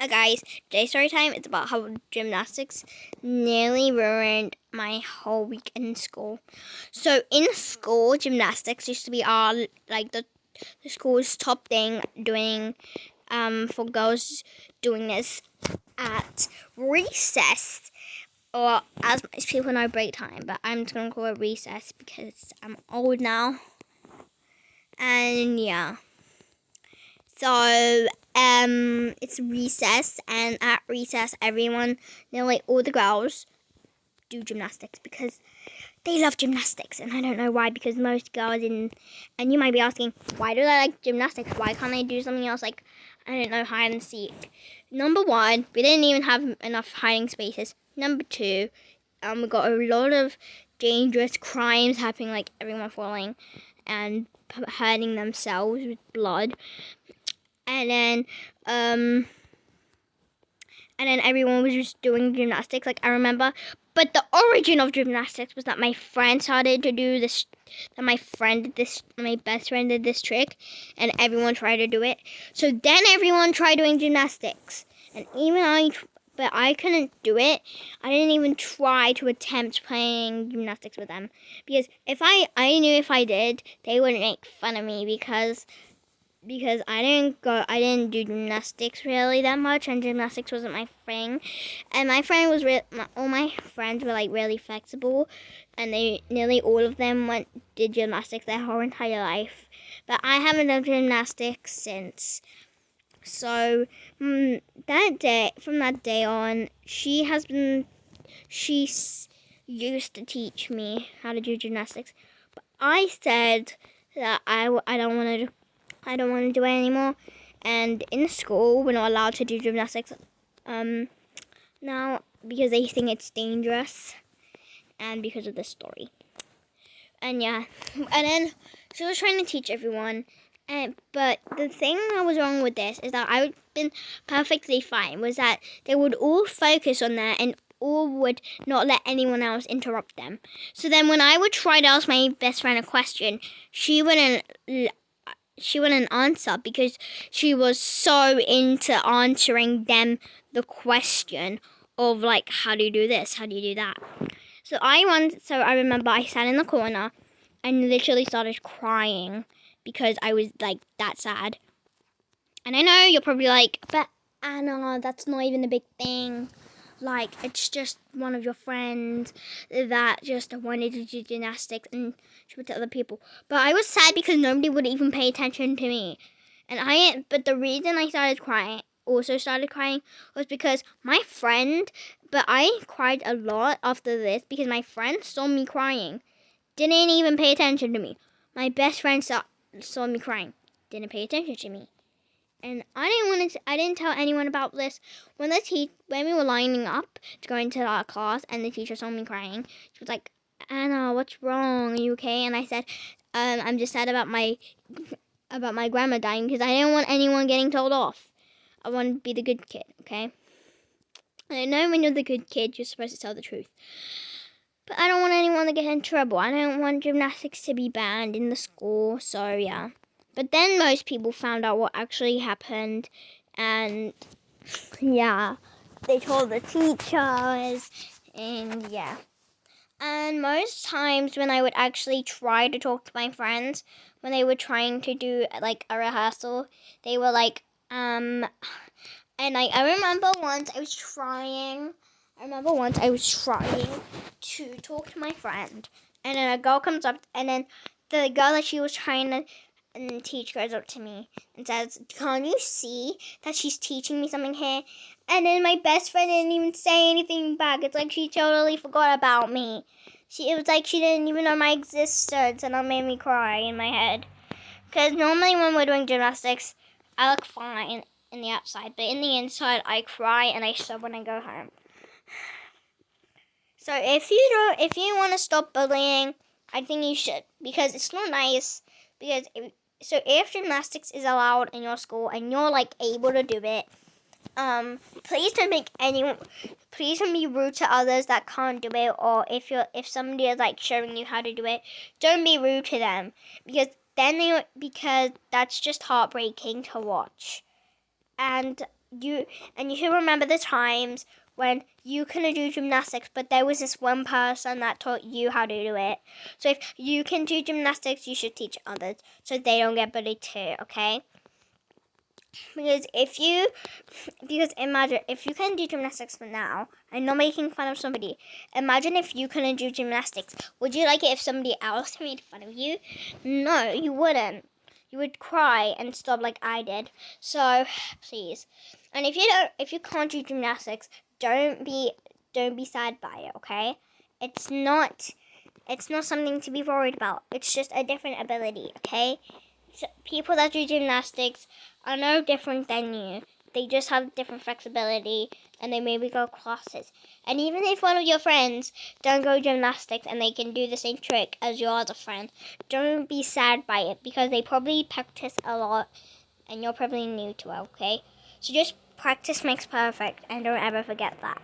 Hi guys, today's story time is about how gymnastics nearly ruined my whole week in school. So in school, gymnastics used to be the school's top thing doing for girls doing this at recess, or as most people know, break time, but I'm just gonna call it recess because I'm old now. And yeah. So, it's recess, and at recess, nearly all the girls, do gymnastics because they love gymnastics, and I don't know why, because most girls and you might be asking, why do they like gymnastics? Why can't they do something else like, I don't know, hide and seek? Number one, we didn't even have enough hiding spaces. Number two, we got a lot of dangerous crimes happening, like everyone falling and hurting themselves with blood. And then everyone was just doing gymnastics, like I remember. But the origin of gymnastics was that my friend started to do this. That my best friend did this trick, and everyone tried to do it. So then everyone tried doing gymnastics, and but I couldn't do it. I didn't even try to attempt playing gymnastics with them because I knew if I did, they would make fun of me because I didn't do gymnastics really that much, and gymnastics wasn't my thing. And all my friends were like really flexible, and nearly all of them did gymnastics their whole entire life. But I haven't done gymnastics since. So from that day on, she's used to teach me how to do gymnastics. But I said that I don't want to do it anymore. And in school, we're not allowed to do gymnastics now because they think it's dangerous and because of this story. And yeah, and then she was trying to teach everyone. But the thing that was wrong with this is that I would have been perfectly fine, was that they would all focus on that and all would not let anyone else interrupt them. So then when I would try to ask my best friend a question, she wouldn't answer because she was so into answering them the question of like, how do you do this? How do you do that? So I remember I sat in the corner and literally started crying because I was like that sad. And I know you're probably like, but Anna, that's not even a big thing. Like, it's just one of your friends that just wanted to do gymnastics and show it to other people. But I was sad because nobody would even pay attention to me. But the reason I started crying was because but I cried a lot after this because my friend saw me crying. Didn't even pay attention to me. My best friend saw me crying. Didn't pay attention to me. And I didn't tell anyone about this. When we were lining up to go into our class and the teacher saw me crying, she was like, Anna, what's wrong? Are you okay? And I said, I'm just sad about my grandma dying because I didn't want anyone getting told off. I wanted to be the good kid, okay? And I know when you're the good kid, you're supposed to tell the truth. But I don't want anyone to get in trouble. I don't want gymnastics to be banned in the school, so yeah. But then most people found out what actually happened, and yeah, they told the teachers, and yeah. And most times when I would actually try to talk to my friends, when they were trying to do like a rehearsal, they were like, and I remember once I was trying to talk to my friend, and then a girl comes up, and then the girl that she was trying to teach goes up to me and says, "Can't you see that she's teaching me something here?" And then my best friend didn't even say anything back. It's like she totally forgot about me. It was like she didn't even know my existence, and that made me cry in my head. Because normally when we're doing gymnastics, I look fine in the outside, but in the inside, I cry and I sob when I go home. So if you want to stop bullying, I think you should, because it's not nice. So if gymnastics is allowed in your school and you're like able to do it, please don't be rude to others that can't do it, or if somebody is like showing you how to do it, don't be rude to them, because that's just heartbreaking to watch. And you should remember the times when you couldn't do gymnastics, but there was this one person that taught you how to do it. So if you can do gymnastics, you should teach others so they don't get bullied too, okay? Because imagine if you can do gymnastics for now, I'm not making fun of somebody. Imagine if you couldn't do gymnastics. Would you like it if somebody else made fun of you? No, you wouldn't. You would cry and stop like I did. So please. And if you can't do gymnastics, don't be sad by it, okay? It's not something to be worried about. It's just a different ability, okay? So people that do gymnastics are no different than you. They just have different flexibility and they maybe go classes. And even if one of your friends don't go gymnastics and they can do the same trick as your other friend, don't be sad by it because they probably practice a lot and you're probably new to it, okay? So just practice makes perfect and don't ever forget that.